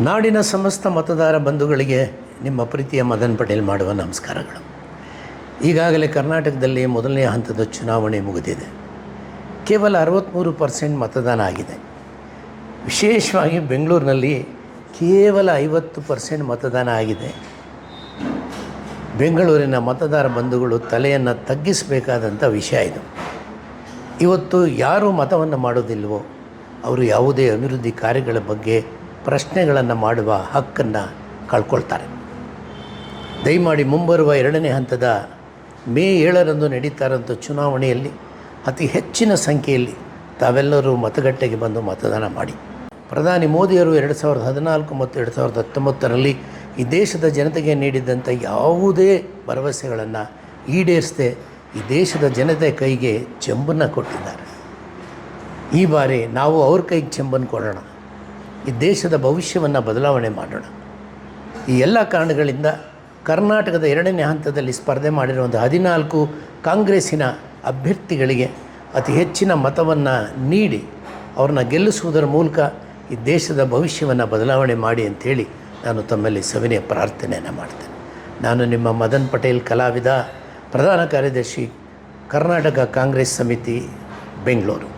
ನಾಡಿನ ಸಮಸ್ತ ಮತದಾರ ಬಂಧುಗಳಿಗೆ ನಿಮ್ಮ ಪ್ರೀತಿಯ ಮದನ್ ಪಟೇಲ್ ಮಾಡುವ ನಮಸ್ಕಾರಗಳು. ಈಗಾಗಲೇ ಕರ್ನಾಟಕದಲ್ಲಿ ಮೊದಲನೇ ಹಂತದ ಚುನಾವಣೆ ಮುಗಿದಿದೆ. ಕೇವಲ 63% ಮತದಾನ ಆಗಿದೆ. ವಿಶೇಷವಾಗಿ ಬೆಂಗಳೂರಿನಲ್ಲಿ ಕೇವಲ 50% ಮತದಾನ ಆಗಿದೆ. ಬೆಂಗಳೂರಿನ ಮತದಾರ ಬಂಧುಗಳು ತಲೆಯನ್ನು ತಗ್ಗಿಸಬೇಕಾದಂಥ ವಿಷಯ ಇದು. ಇವತ್ತು ಯಾರು ಮತವನ್ನು ಮಾಡೋದಿಲ್ವೋ ಅವರು ಯಾವುದೇ ಅಭಿವೃದ್ಧಿ ಕಾರ್ಯಗಳ ಬಗ್ಗೆ ಪ್ರಶ್ನೆಗಳನ್ನು ಮಾಡುವ ಹಕ್ಕನ್ನು ಕಳ್ಕೊಳ್ತಾರೆ. ದಯಮಾಡಿ ಮುಂಬರುವ 2ನೇ ಹಂತದ ಮೇ 7ರಂದು ನಡೀತಾರಂಥ ಚುನಾವಣೆಯಲ್ಲಿ ಅತಿ ಹೆಚ್ಚಿನ ಸಂಖ್ಯೆಯಲ್ಲಿ ತಾವೆಲ್ಲರೂ ಮತಗಟ್ಟೆಗೆ ಬಂದು ಮತದಾನ ಮಾಡಿ. ಪ್ರಧಾನಿ ಮೋದಿಯವರು 2014 ಮತ್ತು 2019ರಲ್ಲಿ ಈ ದೇಶದ ಜನತೆಗೆ ನೀಡಿದಂಥ ಯಾವುದೇ ಭರವಸೆಗಳನ್ನು ಈಡೇರಿಸದೆ ಈ ದೇಶದ ಜನತೆ ಕೈಗೆ ಚೆಂಬನ್ನು ಕೊಟ್ಟಿದ್ದಾರೆ. ಈ ಬಾರಿ ನಾವು ಅವ್ರ ಕೈಗೆ ಚೆಂಬನ್ನು ಕೊಡೋಣ, ಈ ದೇಶದ ಭವಿಷ್ಯವನ್ನು ಬದಲಾವಣೆ ಮಾಡೋಣ. ಈ ಎಲ್ಲ ಕಾರಣಗಳಿಂದ ಕರ್ನಾಟಕದ 2ನೇ ಹಂತದಲ್ಲಿ ಸ್ಪರ್ಧೆ ಮಾಡಿರುವಂಥ 14 ಕಾಂಗ್ರೆಸ್ಸಿನ ಅಭ್ಯರ್ಥಿಗಳಿಗೆ ಅತಿ ಹೆಚ್ಚಿನ ಮತವನ್ನು ನೀಡಿ ಅವ್ರನ್ನ ಗೆಲ್ಲಿಸುವುದರ ಮೂಲಕ ಈ ದೇಶದ ಭವಿಷ್ಯವನ್ನು ಬದಲಾವಣೆ ಮಾಡಿ ಅಂಥೇಳಿ ನಾನು ತಮ್ಮಲ್ಲಿ ಸವಿನಯ ಪ್ರಾರ್ಥನೆಯನ್ನು ಮಾಡ್ತೇನೆ. ನಾನು ನಿಮ್ಮ ಮದನ್ ಪಟೇಲ್, ಕಲಾವಿದ, ಪ್ರಧಾನ ಕಾರ್ಯದರ್ಶಿ, ಕರ್ನಾಟಕ ಕಾಂಗ್ರೆಸ್ ಸಮಿತಿ, ಬೆಂಗಳೂರು.